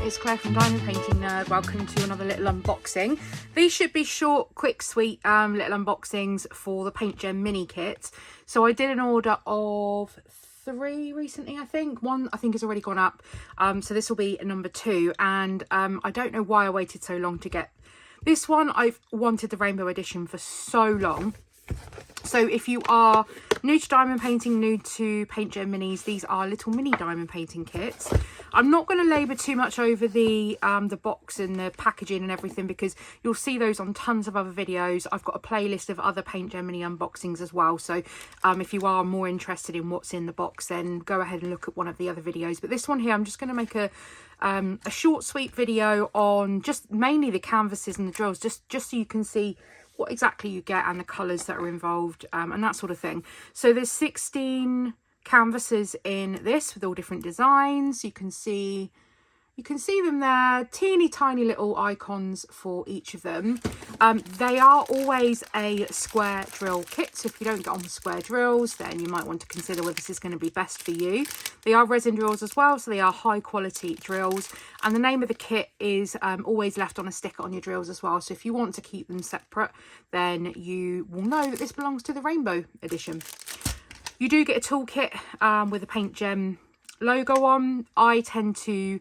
it's Claire from Diamond Painting Nerd. Welcome to another little unboxing. These should be short, quick, sweet little unboxings for the Paintgem mini kit. So I did an order of 3 recently, I think. 1 I think has already gone up. So this will be number 2, and I don't know why I waited so long to get this one. I've wanted the rainbow edition for so long. So if you are new to diamond painting, new to Paintgem minis, these are little mini diamond painting kits. I'm not going to labour too much over the box and the packaging and everything, because you'll see those on tons of other videos. I've got a playlist of other Paintgem mini unboxings as well. So if you are more interested in what's in the box, then go ahead and look at one of the other videos. But this one here, I'm just going to make a short, sweet video on just mainly the canvases and the drills, just so you can see what exactly you get and the colours that are involved and that sort of thing. So there's 16 canvases in this with all different designs. You can see them there, teeny tiny little icons for each of them. They are always a square drill kit, so if you don't get on the square drills, then you might want to consider whether this is going to be best for you. They are resin drills as well, so they are high quality drills, and the name of the kit is always left on a sticker on your drills as well. So if you want to keep them separate, then you will know that this belongs to the rainbow edition. You do get a toolkit with a Paintgem logo on. I tend to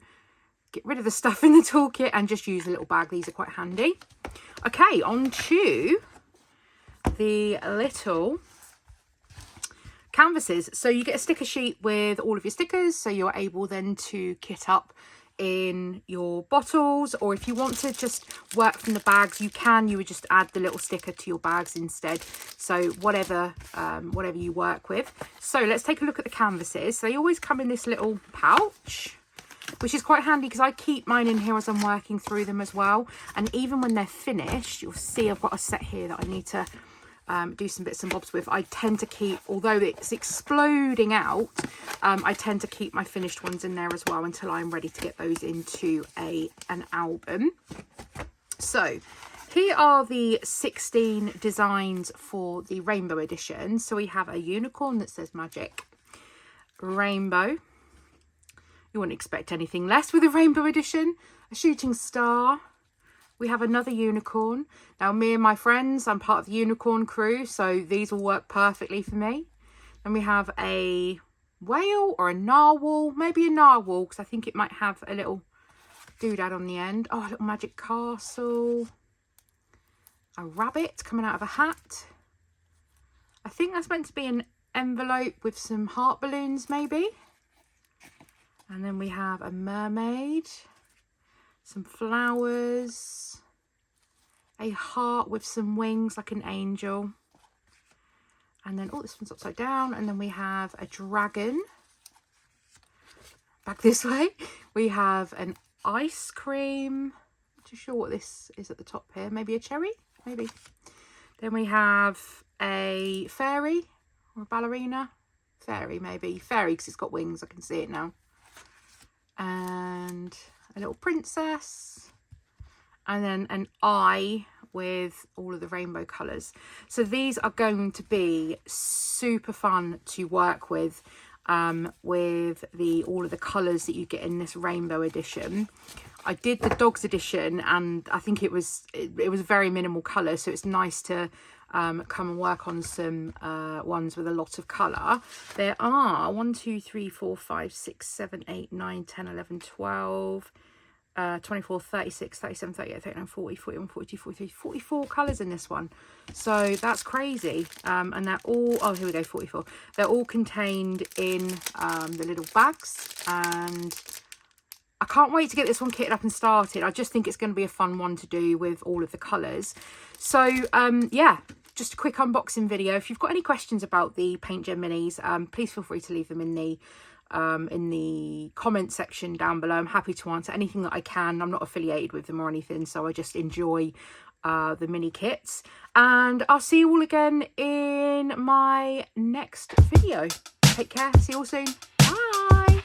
get rid of the stuff in the toolkit and just use a little bag. These are quite handy. Okay, on to the little canvases. So you get a sticker sheet with all of your stickers, so you're able then to kit up in your bottles, or if you want to just work from the bags, you can. You would just add the little sticker to your bags instead. So whatever you work with. So let's take a look at the canvases. So they always come in this little pouch, which is quite handy because I keep mine in here as I'm working through them as well. And even when they're finished, you'll see I've got a set here that I need to do some bits and bobs with. I tend to keep, although it's exploding out, I tend to keep my finished ones in there as well until I'm ready to get those into an album. So here are the 16 designs for the rainbow edition. So we have a unicorn that says magic, rainbow. You wouldn't expect anything less with a rainbow edition. A shooting star. We have another unicorn. Now, me and my friends, I'm part of the unicorn crew, so these will work perfectly for me. And we have a whale or a narwhal, maybe a narwhal, because I think it might have a little doodad on the end. Oh, a little magic castle. A rabbit coming out of a hat. I think that's meant to be an envelope with some heart balloons, maybe. And then we have a mermaid, some flowers, a heart with some wings like an angel. And then, oh, this one's upside down. And then we have a dragon. Back this way. We have an ice cream. Not too sure what this is at the top here. Maybe a cherry? Maybe. Then we have a fairy or a ballerina. Fairy, maybe. Fairy, because it's got wings. I can see it now. And a little princess, and then an eye with all of the rainbow colours. So these are going to be super fun to work with all of the colours that you get in this rainbow edition. I did the dogs edition, and I think it was very minimal colour, so it's nice to come and work on some ones with a lot of colour. There are 1, 2, 3, 4, 5, 6, 7, 8, 9, 10, 11, 12, 24, 36, 37, 38, 39, 40, 41, 42, 43, 44 colours in this one. So that's crazy. And they're all, oh, here we go, 44. They're all contained in the little bags, and I can't wait to get this one kitted up and started. I just think it's going to be a fun one to do with all of the colours. So, yeah, just a quick unboxing video. If you've got any questions about the Paintgem minis, please feel free to leave them in the comment section down below. I'm happy to answer anything that I can. I'm not affiliated with them or anything, so I just enjoy the mini kits. And I'll see you all again in my next video. Take care. See you all soon. Bye.